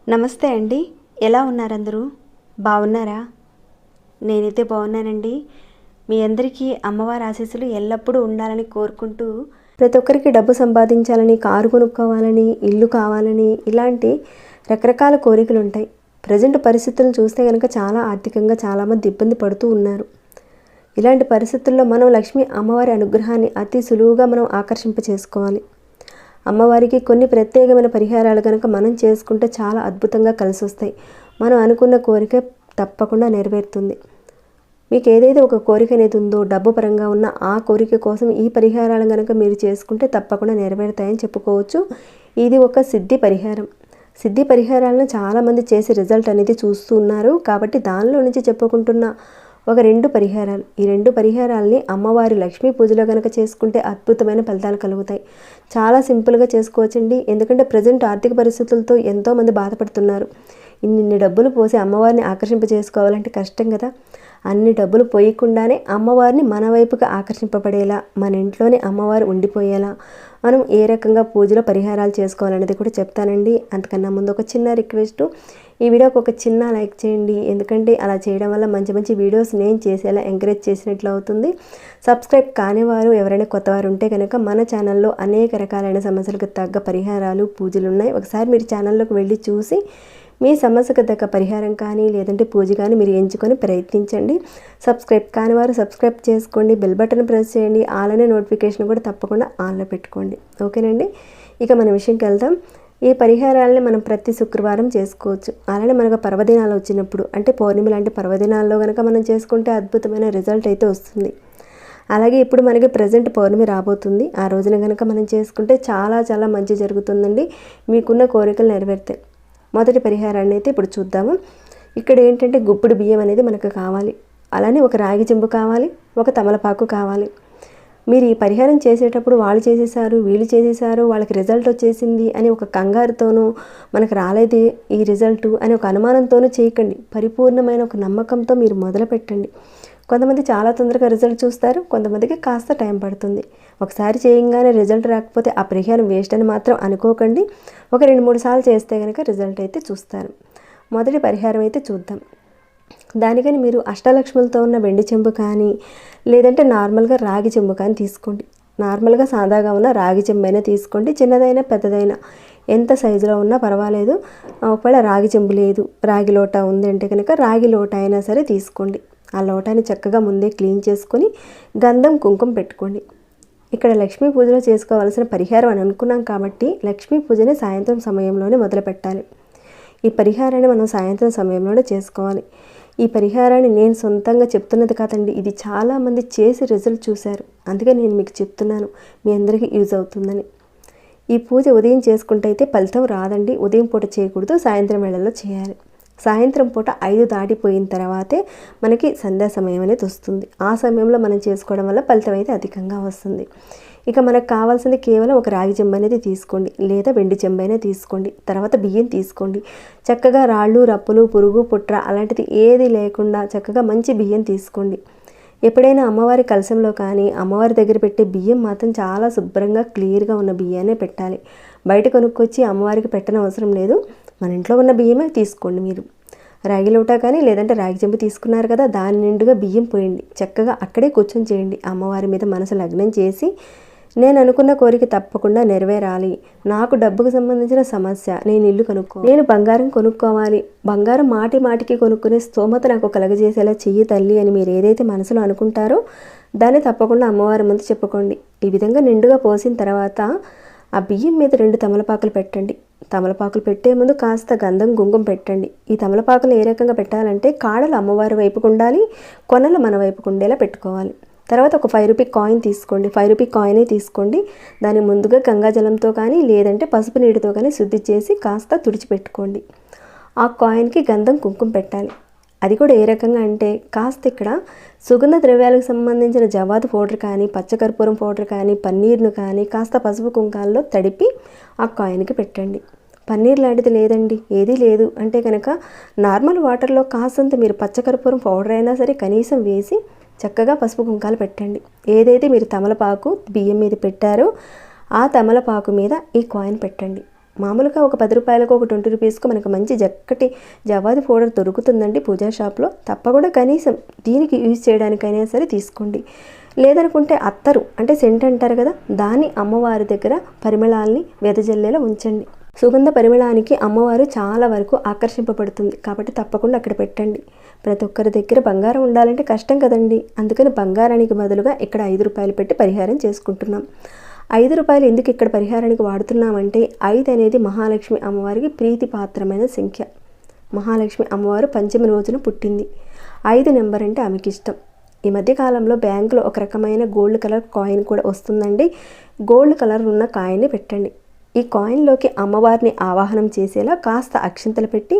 నమస్తే అండి, ఎలా ఉన్నారు అందరూ? బాగున్నారా? నేనైతే బాగున్నానండి. మీ అందరికీ అమ్మవారి ఆశీస్సులు ఎల్లప్పుడూ ఉండాలని కోరుకుంటూ, ప్రతి ఒక్కరికి డబ్బు సంపాదించాలని, కారు కొనుక్కోవాలని, ఇల్లు కావాలని, ఇలాంటి రకరకాల కోరికలు ఉంటాయి. ప్రజెంట్ పరిస్థితులను చూస్తే కనుక చాలా ఆర్థికంగా చాలామంది ఇబ్బంది పడుతూ ఉన్నారు. ఇలాంటి పరిస్థితుల్లో మనం లక్ష్మీ అమ్మవారి అనుగ్రహాన్ని అతి సులువుగా మనం ఆకర్షింప చేసుకోవాలి. అమ్మవారికి కొన్ని ప్రత్యేకమైన పరిహారాలు కనుక మనం చేసుకుంటే చాలా అద్భుతంగా కలిసి వస్తాయి. మనం అనుకున్న కోరిక తప్పకుండా నెరవేరుతుంది. మీకు ఏదైతే ఒక కోరిక అనేది ఉందో, డబ్బు పరంగా ఉన్న ఆ కోరిక కోసం ఈ పరిహారాలు కనుక మీరు చేసుకుంటే తప్పకుండా నెరవేరుతాయని చెప్పుకోవచ్చు. ఇది ఒక సిద్ధి పరిహారం. సిద్ధి పరిహారాలను చాలామంది చేసి రిజల్ట్ అనేది చూస్తూ ఉన్నారు. కాబట్టి దానిలో నుంచి చెప్పుకుంటున్న ఒక 2 పరిహారాలు. ఈ 2 పరిహారాలని అమ్మవారి లక్ష్మీ పూజలో కనుక చేసుకుంటే అద్భుతమైన ఫలితాలు కలుగుతాయి. చాలా సింపుల్గా చేసుకోవచ్చండి. ఎందుకంటే ప్రజెంట్ ఆర్థిక పరిస్థితులతో ఎంతోమంది బాధపడుతున్నారు. ఇన్ని డబ్బులు పోసి అమ్మవారిని ఆకర్షింప చేసుకోవాలంటే కష్టం కదా. అన్ని డబ్బులు పోయకుండానే అమ్మవారిని మన వైపుగా ఆకర్షింపబడేలా, మన ఇంట్లోనే అమ్మవారు ఉండిపోయేలా మనం ఏ రకంగా పూజలో పరిహారాలు చేసుకోవాలనేది కూడా చెప్తానండి. అంతకన్నా ముందు ఒక చిన్న రిక్వెస్ట్, ఈ వీడియోకి ఒక చిన్న లైక్ చేయండి. ఎందుకంటే అలా చేయడం వల్ల మంచి మంచి వీడియోస్ నేను చేసేలా ఎంకరేజ్ చేసినట్లు అవుతుంది. సబ్స్క్రైబ్ కానివారు ఎవరైనా కొత్తవారు ఉంటే కనుక మన ఛానల్లో అనేక రకాలైన సమస్యలకు తగ్గ పరిహారాలు, పూజలు ఉన్నాయి. ఒకసారి మీరు ఛానల్లోకి వెళ్ళి చూసి మీ సమస్యకు తగ్గ పరిహారం కానీ లేదంటే పూజ కానీ మీరు ఎంచుకొని ప్రయత్నించండి. సబ్స్క్రైబ్ కానివారు సబ్స్క్రైబ్ చేసుకోండి, బెల్ బటన్ ప్రెస్ చేయండి, ఆన్లైన్ నోటిఫికేషన్ కూడా తప్పకుండా ఆన్లో పెట్టుకోండి. ఓకేనండి, ఇక మన విషయంకి వెళ్దాం. ఈ పరిహారాలని మనం ప్రతి శుక్రవారం చేసుకోవచ్చు. అలానే మనకు పర్వదినాలు వచ్చినప్పుడు, అంటే పౌర్ణమి లాంటి పర్వదినాల్లో కనుక మనం చేసుకుంటే అద్భుతమైన రిజల్ట్ అయితే వస్తుంది. అలాగే ఇప్పుడు మనకి ప్రజెంట్ పౌర్ణమి రాబోతుంది. ఆ రోజున కనుక మనం చేసుకుంటే చాలా చాలా మంచి జరుగుతుందండి. మీకున్న కోరికలు నెరవేరుతాయి. మొదటి పరిహారాన్ని అయితే ఇప్పుడు చూద్దాము. ఇక్కడ ఏంటంటే గుప్పుడు బియ్యం అనేది మనకు కావాలి. అలానే ఒక రాగి చెంబు కావాలి, ఒక తమలపాకు కావాలి. మీరు ఈ పరిహారం చేసేటప్పుడు వాళ్ళు చేసేసారు, వీళ్ళు చేసేసారు, వాళ్ళకి రిజల్ట్ వచ్చేసింది అని ఒక కంగారుతోనూ, మనకు రాలేదు ఈ రిజల్ట్ అని ఒక అనుమానంతోనూ చేయకండి. పరిపూర్ణమైన ఒక నమ్మకంతో మీరు మొదలు పెట్టండి. కొంతమంది చాలా తొందరగా రిజల్ట్ చూస్తారు, కొంతమందికి కాస్త టైం పడుతుంది. ఒకసారి చేయంగానే రిజల్ట్ రాకపోతే ఆ పరిహారం వేస్ట్ అని మాత్రం అనుకోకండి. ఒక 2-3 సార్లు చేస్తే కనుక రిజల్ట్ అయితే చూస్తారు. మొదటి పరిహారం అయితే చూద్దాం. దానికని మీరు అష్టలక్ష్ములతో ఉన్న వెండి చెంబు కానీ లేదంటే నార్మల్గా రాగి చెంబు కానీ తీసుకోండి. నార్మల్గా సాదాగా ఉన్న రాగి చెంబు అయినా తీసుకోండి. చిన్నదైనా పెద్దదైనా ఎంత సైజులో ఉన్నా పర్వాలేదు. ఒకవేళ రాగి చెంబు లేదు, రాగి లోటా ఉంది అంటే కనుక రాగి లోటా అయినా సరే తీసుకోండి. ఆ లోటాని చక్కగా ముందే క్లీన్ చేసుకొని గంధం కుంకుమ పెట్టుకోండి. ఇక్కడ లక్ష్మీ పూజలో చేసుకోవాల్సిన పరిహారం అని అనుకున్నాం కాబట్టి లక్ష్మీ పూజని సాయంత్రం సమయంలోనే మొదలు పెట్టాలి. ఈ పరిహారాన్ని మనం సాయంత్రం సమయంలోనే చేసుకోవాలి. ఈ పరిహారాన్ని నేను సొంతంగా చెప్తున్నది కాదండి, ఇది చాలామంది చేసి రిజల్ట్ చూశారు. అందుకే నేను మీకు చెప్తున్నాను, మీ అందరికీ యూజ్ అవుతుందని. ఈ పూజ ఉదయం చేసుకుంటే అయితే ఫలితం రాదండి. ఉదయం పూట చేయకూడదు, సాయంత్రం వేళల్లో చేయాలి. సాయంత్రం పూట 5 దాటిపోయిన తర్వాతే మనకి సంధ్యా సమయం అనేది వస్తుంది. ఆ సమయంలో మనం చేసుకోవడం వల్ల ఫలితం అయితే అధికంగా వస్తుంది. ఇక మనకు కావాల్సింది కేవలం ఒక రాగి చెంబు అనేది తీసుకోండి, లేదా వెండి చెంబు అయినా తీసుకోండి. తర్వాత బియ్యం తీసుకోండి. చక్కగా రాళ్ళు, రప్పులు, పురుగు, పుట్ర అలాంటిది ఏది లేకుండా చక్కగా మంచి బియ్యం తీసుకోండి. ఎప్పుడైనా అమ్మవారి కలశంలో కానీ అమ్మవారి దగ్గర పెట్టే బియ్యం మాత్రం చాలా శుభ్రంగా క్లియర్గా ఉన్న బియ్యాన్నే పెట్టాలి. బయట కొనుక్కొచ్చి అమ్మవారికి పెట్టనవసరం అవసరం లేదు. మన ఇంట్లో ఉన్న బియ్యమే తీసుకోండి. మీరు రాగి లోటా కానీ లేదంటే రాగి చెంబు తీసుకున్నారు కదా, దాని నిండుగా బియ్యం పోయండి. చక్కగా అక్కడే కూర్చొని చేయండి. అమ్మవారి మీద మనసు లగ్నం చేసి, నేను అనుకున్న కోరిక తప్పకుండా నెరవేరాలి, నాకు డబ్బుకు సంబంధించిన సమస్య, నేను ఇల్లు నేను బంగారం కొనుక్కోవాలి, బంగారం మాటి మాటికి కొనుక్కునే స్తోమత నాకు కలగజేసేలా చెయ్యి తల్లి అని మీరు ఏదైతే మనసులో అనుకుంటారో దాన్ని తప్పకుండా అమ్మవారి ముందు చెప్పుకోండి. ఈ విధంగా నిండుగా పోసిన తర్వాత ఆ బియ్యం మీద 2 తమలపాకులు పెట్టండి. తమలపాకులు పెట్టే ముందు కాస్త గంధం కుంకుమ పెట్టండి. ఈ తమలపాకులు ఏ రకంగా పెట్టాలంటే కాడలు అమ్మవారి వైపుకు ఉండాలి, కొనలు మన వైపుకు ఉండేలా పెట్టుకోవాలి. తర్వాత ఒక 5 రూపీ కాయిన్ తీసుకోండి. 5 రూపీ కాయినే తీసుకోండి. దాన్ని ముందుగా గంగాజలంతో కానీ లేదంటే పసుపు నీటితో కానీ శుద్ధి చేసి కాస్త తుడిచిపెట్టుకోండి. ఆ కాయిన్కి గంధం కుంకుమ పెట్టాలి. అది కూడా ఏ రకంగా అంటే కాస్త ఇక్కడ సుగంధ ద్రవ్యాలకు సంబంధించిన జవాదు పౌడర్ కానీ, పచ్చకర్పూరం పౌడర్ కానీ, పన్నీర్ను కానీ కాస్త పసుపు కుంకాల్లో తడిపి ఆ కాయిన్కి పెట్టండి. పన్నీర్ లాంటిది లేదండి, ఏదీ లేదు అంటే కనుక నార్మల్ వాటర్లో కాసంత మీరు పచ్చకర్పూరం పౌడర్ అయినా సరే కనీసం వేసి చక్కగా పసుపు కుంకాలు పెట్టండి. ఏదైతే మీరు తమలపాకు బియ్యం మీద పెట్టారో ఆ తమలపాకు మీద ఈ కాయిన్ పెట్టండి. మామూలుగా ఒక 10 రూపాయలకు ఒక 20 రూపీస్కు మనకు మంచి చక్కటి జవాది పౌడర్ దొరుకుతుందండి పూజా షాప్లో. తప్పకుండా కనీసం దీనికి యూజ్ చేయడానికైనా సరే తీసుకోండి. లేదనుకుంటే అత్తరు అంటే సెంట్ అంటారు కదా, దాన్ని అమ్మవారి దగ్గర పరిమళాల్ని వెదజల్లేలా ఉంచండి. సుగంధ పరిమళానికి అమ్మవారు చాలా వరకు ఆకర్షింపబడుతుంది కాబట్టి తప్పకుండా అక్కడ పెట్టండి. ప్రతి ఒక్కరి దగ్గర బంగారం ఉండాలంటే కష్టం కదండి. అందుకని బంగారానికి బదులుగా ఇక్కడ 5 రూపాయలు పెట్టి పరిహారం చేసుకుంటున్నాం. 5 రూపాయలు ఎందుకు ఇక్కడ పరిహారానికి వాడుతున్నామంటే 5 అనేది మహాలక్ష్మి అమ్మవారికి ప్రీతిపాత్రమైన సంఖ్య. మహాలక్ష్మి అమ్మవారు పంచమి రోజున పుట్టింది. 5 నెంబర్ అంటే ఆమెకి ఇష్టం. ఈ మధ్యకాలంలో బ్యాంకులో ఒక రకమైన గోల్డ్ కలర్ కాయిన్ కూడా వస్తుందండి. గోల్డ్ కలర్ ఉన్న కాయిన్ని పెట్టండి. ఈ కాయిన్లోకి అమ్మవారిని ఆవాహనం చేసేలా కాస్త అక్షింతలు పెట్టి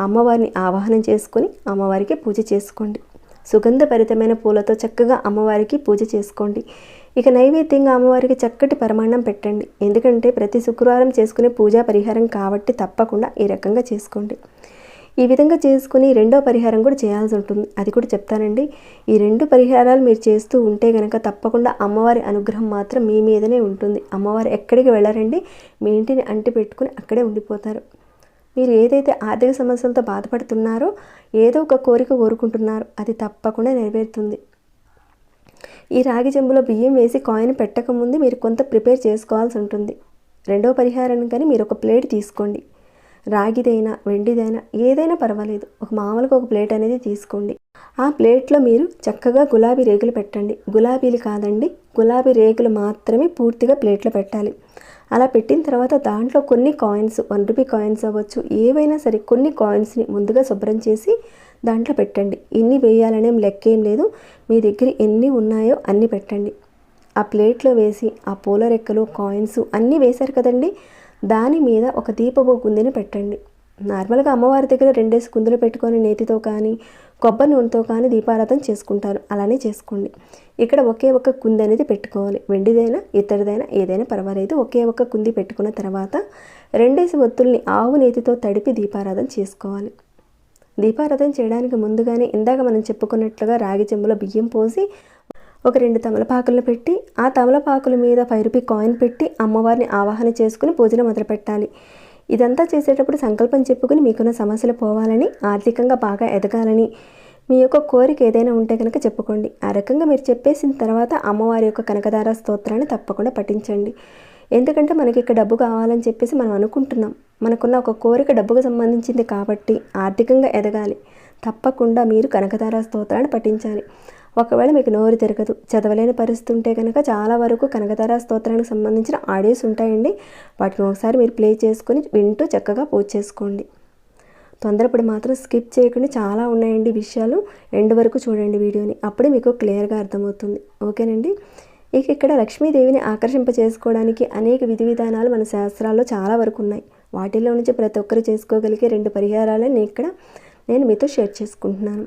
అమ్మవారిని ఆవాహనం చేసుకొని అమ్మవారికి పూజ చేసుకోండి. సుగంధభరితమైన పూలతో చక్కగా అమ్మవారికి పూజ చేసుకోండి. ఇక నైవేద్యంగా అమ్మవారికి చక్కటి పరమాన్నం పెట్టండి. ఎందుకంటే ప్రతి శుక్రవారం చేసుకునే పూజా పరిహారం కాబట్టి తప్పకుండా ఈ రకంగా చేసుకోండి. ఈ విధంగా చేసుకుని రెండో పరిహారం కూడా చేయాల్సి ఉంటుంది, అది కూడా చెప్తానండి. ఈ 2 పరిహారాలు మీరు చేస్తూ ఉంటే కనుక తప్పకుండా అమ్మవారి అనుగ్రహం మాత్రం మీ మీదనే ఉంటుంది. అమ్మవారు ఎక్కడికి వెళ్ళరండి, మీ ఇంటిని అంటి పెట్టుకుని అక్కడే ఉండిపోతారు. మీరు ఏదైతే ఆర్థిక సమస్యలతో బాధపడుతున్నారో, ఏదో ఒక కోరిక కోరుకుంటున్నారో అది తప్పకుండా నెరవేరుతుంది. ఈ రాగి చెంబులో బియ్యం వేసి కాయిన్ పెట్టకముందు మీరు కొంత ప్రిపేర్ చేసుకోవాల్సి ఉంటుంది. రెండో పరిహారాన్ని కానీ మీరు ఒక ప్లేట్ తీసుకోండి. రాగిదైనా వెండిదైనా ఏదైనా పర్వాలేదు, మామూలుగా ఒక ప్లేట్ అనేది తీసుకోండి. ఆ ప్లేట్లో మీరు చక్కగా గులాబీ రేకులు పెట్టండి. గులాబీలు కాదండి, గులాబీ రేకులు మాత్రమే పూర్తిగా ప్లేట్లో పెట్టాలి. అలా పెట్టిన తర్వాత దాంట్లో కొన్ని కాయిన్స్, 1 రూపీ కాయిన్స్ అవ్వచ్చు, ఏవైనా సరే కొన్ని కాయిన్స్ని ముందుగా శుభ్రం చేసి దాంట్లో పెట్టండి. ఇన్ని వేయాలనేం లెక్కేం లేదు, మీ దగ్గర ఎన్ని ఉన్నాయో అన్నీ పెట్టండి. ఆ ప్లేట్లో వేసి ఆ పూల రెక్కలు కాయిన్స్ అన్నీ వేశారు కదండి, దాని మీద ఒక దీపపు కుందిని పెట్టండి. నార్మల్గా అమ్మవారి దగ్గర 2 కుందులు పెట్టుకొని నేతితో కానీ కొబ్బరి నూనెతో కానీ దీపారాధన చేసుకుంటారు, అలానే చేసుకోండి. ఇక్కడ ఒకే ఒక కుంది అనేది పెట్టుకోవాలి. వెండిదైనా ఇతడిదైనా ఏదైనా పర్వాలేదు. ఒకే ఒక కుంది పెట్టుకున్న తర్వాత 2 ఒత్తుల్ని ఆవు నేతితో తడిపి దీపారాధన చేసుకోవాలి. దీపారాధన చేయడానికి ముందుగానే ఇందాక మనం చెప్పుకున్నట్లుగా రాగి చెంబులో బియ్యం పోసి ఒక 2 తమలపాకులను పెట్టి ఆ తమలపాకుల మీద 5 రూపీ కాయిన్ పెట్టి అమ్మవారిని ఆవాహన చేసుకుని పూజను మొదలు పెట్టాలి. ఇదంతా చేసేటప్పుడు సంకల్పం చెప్పుకుని మీకున్న సమస్యలు పోవాలని, ఆర్థికంగా బాగా ఎదగాలని, మీ యొక్క కోరిక ఏదైనా ఉంటే కనుక చెప్పుకోండి. ఆ రకంగా మీరు చెప్పేసిన తర్వాత అమ్మవారి యొక్క కనకదార స్తోత్రాన్ని తప్పకుండా పఠించండి. ఎందుకంటే మనకి ఇక్కడ డబ్బు కావాలని చెప్పేసి మనం అనుకుంటున్నాం. మనకున్న ఒక కోరిక డబ్బుకు సంబంధించింది కాబట్టి ఆర్థికంగా ఎదగాలి. తప్పకుండా మీరు కనకదార స్తోత్రాన్ని పఠించాలి. ఒకవేళ మీకు నోరు తిరగదు, చదవలేని పరిస్థితి ఉంటే కనుక చాలా వరకు కనకదార స్తోత్రానికి సంబంధించిన ఆడియోస్ ఉంటాయండి. వాటిని ఒకసారి మీరు ప్లే చేసుకొని వింటూ చక్కగా పూజ చేసుకోండి. తొందరపడి మాత్రం స్కిప్ చేయకుండా, చాలా ఉన్నాయండి విషయాలు, ఎండ్ వరకు చూడండి వీడియోని, అప్పుడే మీకు క్లియర్గా అర్థమవుతుంది. ఓకేనండి. ఇక ఇక్కడ లక్ష్మీదేవిని ఆకర్షింప చేసుకోవడానికి అనేక విధి విధానాలు మన శాస్త్రాల్లో చాలా వరకు ఉన్నాయి. వాటిల్లో నుంచి ప్రతి ఒక్కరు చేసుకోగలిగే 2 పరిహారాలను నేను మీతో షేర్ చేసుకుంటున్నాను.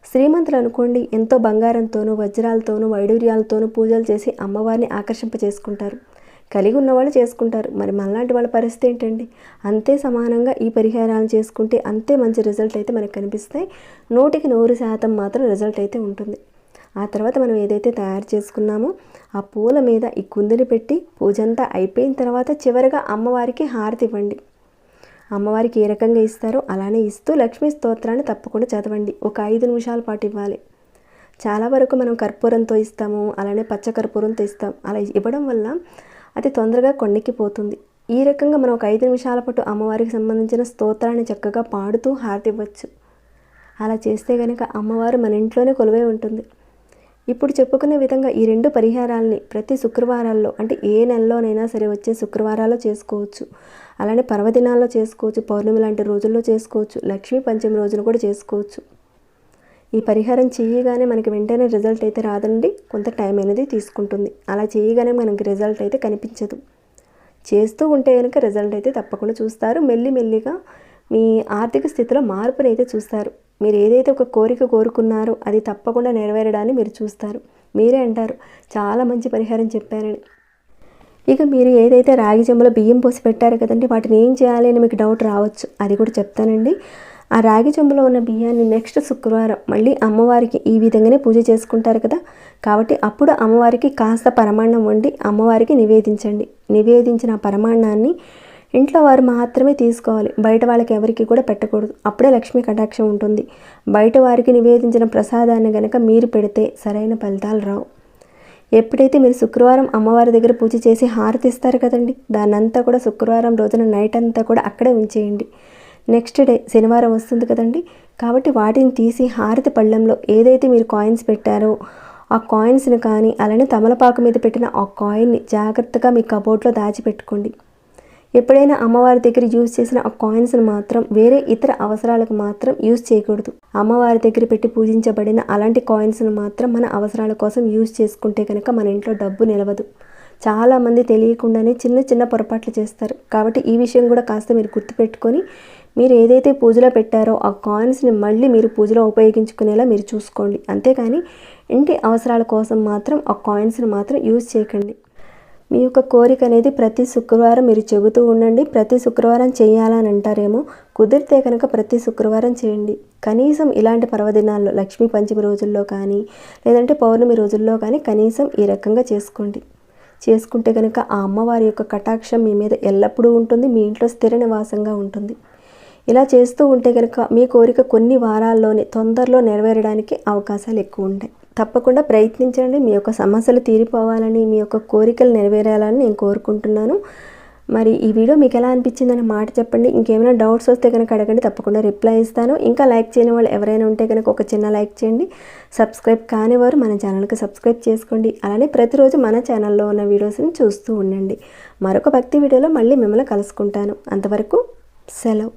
శ్రీమంతులు అనుకోండి, ఎంతో బంగారంతోనూ వజ్రాలతోనూ వైడూర్యాలతోనూ పూజలు చేసి అమ్మవారిని ఆకర్షింప చేసుకుంటారు. కలిగి ఉన్నవాళ్ళు చేసుకుంటారు. మరి మనలాంటి వాళ్ళ పరిస్థితి ఏంటండి? అంతే సమానంగా ఈ పరిహారాలు చేసుకుంటే అంతే మంచి రిజల్ట్ అయితే మనకు కనిపిస్తాయి. 100% మాత్రం రిజల్ట్ అయితే ఉంటుంది. ఆ తర్వాత మనం ఏదైతే తయారు చేసుకున్నామో ఆ పూల మీద ఈ కుందిని పెట్టి పూజ అంతా అయిపోయిన తర్వాత చివరిగా అమ్మవారికి హారతి ఇవ్వండి. అమ్మవారికి ఏ రకంగా ఇస్తారో అలానే ఇస్తూ లక్ష్మీ స్తోత్రాన్ని తప్పకుండా చదవండి. ఒక 5 నిమిషాల పాటు ఇవ్వాలి. చాలా వరకు మనం కర్పూరంతో ఇస్తాము, అలానే పచ్చ కర్పూరంతో ఇస్తాం. అలా ఇవ్వడం వల్ల అది తొందరగా కొండెక్కిపోతుంది. ఈ రకంగా మనం ఒక 5 నిమిషాల పాటు అమ్మవారికి సంబంధించిన స్తోత్రాన్ని చక్కగా పాడుతూ హారతి ఇవ్వచ్చు. అలా చేస్తే కనుక అమ్మవారు మన ఇంట్లోనే కొలువై ఉంటుంది. ఇప్పుడు చెప్పుకునే విధంగా ఈ 2 పరిహారాలని ప్రతి శుక్రవారాల్లో, అంటే ఏ నెలలోనైనా సరే వచ్చే శుక్రవారాల్లో చేసుకోవచ్చు. అలానే పర్వదినాల్లో చేసుకోవచ్చు, పౌర్ణమి లాంటి రోజుల్లో చేసుకోవచ్చు, లక్ష్మీ పంచమి రోజున కూడా చేసుకోవచ్చు. ఈ పరిహారం చేయగానే మనకి వెంటనే రిజల్ట్ అయితే రాదండి, కొంత టైం అనేది తీసుకుంటుంది. అలా చేయగానే మనకి రిజల్ట్ అయితే కనిపించదు. చేస్తూ ఉంటే కనుక రిజల్ట్ అయితే తప్పకుండా చూస్తారు. మెల్లిమెల్లిగా మీ ఆర్థిక స్థితిలో మార్పునైతే చూస్తారు. మీరు ఏదైతే ఒక కోరిక కోరుకున్నారో అది తప్పకుండా నెరవేరడాన్ని మీరు చూస్తారు. మీరే అంటారు చాలా మంచి పరిహారం చెప్పారని. ఇక మీరు ఏదైతే రాగి చెంబులో బియ్యం పోసి పెట్టారు కదండి, వాటిని ఏం చేయాలి అని మీకు డౌట్ రావచ్చు. అది కూడా చెప్తానండి. ఆ రాగి చెంబులో ఉన్న బియ్యాన్ని నెక్స్ట్ శుక్రవారం మళ్ళీ అమ్మవారికి ఈ విధంగానే పూజ చేసుకుంటారు కదా, కాబట్టి అప్పుడు అమ్మవారికి కాస్త పరమాన్నం వండి అమ్మవారికి నివేదించండి. నివేదించిన పరమాన్నాన్ని ఇంట్లో వారు మాత్రమే తీసుకోవాలి, బయట వాళ్ళకి ఎవరికి కూడా పెట్టకూడదు. అప్పుడే లక్ష్మీ కటాక్షం ఉంటుంది. బయట వారికి నివేదించిన ప్రసాదాన్ని కనుక మీరు పెడితే సరైన ఫలితాలు రావు. ఎప్పుడైతే మీరు శుక్రవారం అమ్మవారి దగ్గర పూజ చేసి హారతి ఇస్తారు కదండి, దాన్నంతా కూడా శుక్రవారం రోజున నైట్ అంతా కూడా అక్కడే ఉంచేయండి. నెక్స్ట్ డే శనివారం వస్తుంది కదండి, కాబట్టి వాటిని తీసి హారతి పళ్ళెంలో ఏదైతే మీరు కాయిన్స్ పెట్టారో ఆ కాయిన్స్ని కానీ అలానే తమలపాకు మీద పెట్టిన ఆ కాయిన్ని జాగ్రత్తగా మీ కబోర్డ్లో దాచిపెట్టుకోండి. ఎప్పుడైనా అమ్మవారి దగ్గర యూజ్ చేసిన ఆ కాయిన్స్ని మాత్రం వేరే ఇతర అవసరాలకు మాత్రం యూజ్ చేయకూడదు. అమ్మవారి దగ్గర పెట్టి పూజించబడిన అలాంటి కాయిన్స్ని మాత్రం మన అవసరాల కోసం యూజ్ చేసుకుంటే కనుక మన ఇంట్లో డబ్బు నిలవదు. చాలామంది తెలియకుండానే చిన్న చిన్న పొరపాట్లు చేస్తారు. కాబట్టి ఈ విషయం కూడా కాస్త మీరు గుర్తుపెట్టుకొని మీరు ఏదైతే పూజలో పెట్టారో ఆ కాయిన్స్ని మళ్ళీ మీరు పూజలో ఉపయోగించుకునేలా మీరు చూసుకోండి. అంతేకాని ఇంటి అవసరాల కోసం మాత్రం ఆ కాయిన్స్ని మాత్రం యూజ్ చేయకండి. మీ యొక్క కోరిక అనేది ప్రతి శుక్రవారం మీరు చెబుతూ ఉండండి. ప్రతి శుక్రవారం చేయాలని అంటారేమో, కుదిరితే కనుక ప్రతి శుక్రవారం చేయండి. కనీసం ఇలాంటి పర్వదినాల్లో లక్ష్మీ పంచమి రోజుల్లో కానీ లేదంటే పౌర్ణమి రోజుల్లో కానీ కనీసం ఈ రకంగా చేసుకోండి. చేసుకుంటే కనుక ఆ అమ్మవారి యొక్క కటాక్షం మీ మీద ఎల్లప్పుడూ ఉంటుంది, మీ ఇంట్లో స్థిర నివాసంగా ఉంటుంది. ఇలా చేస్తూ ఉంటే కనుక మీ కోరిక కొన్ని వారాల్లోనే తొందరలో నెరవేరడానికి అవకాశాలు ఎక్కువ ఉంటాయి. తప్పకుండా ప్రయత్నించండి. మీ యొక్క సమస్యలు తీరిపోవాలని, మీ యొక్క కోరికలు నెరవేరాలని నేను కోరుకుంటున్నాను. మరి ఈ వీడియో మీకు ఎలా అనిపించిందని మాట చెప్పండి. ఇంకేమైనా డౌట్స్ వస్తే కనుక అడగండి, తప్పకుండా రిప్లై ఇస్తాను. ఇంకా లైక్ చేయని వాళ్ళు ఎవరైనా ఉంటే కనుక ఒక చిన్న లైక్ చేయండి. సబ్స్క్రైబ్ కానివారు మన ఛానల్కి సబ్స్క్రైబ్ చేసుకోండి. అలానే ప్రతిరోజు మన ఛానల్లో ఉన్న వీడియోస్ని చూస్తూ ఉండండి. మరొక భక్తి వీడియోలో మళ్ళీ మిమ్మల్ని కలుసుకుంటాను. అంతవరకు సెలవు.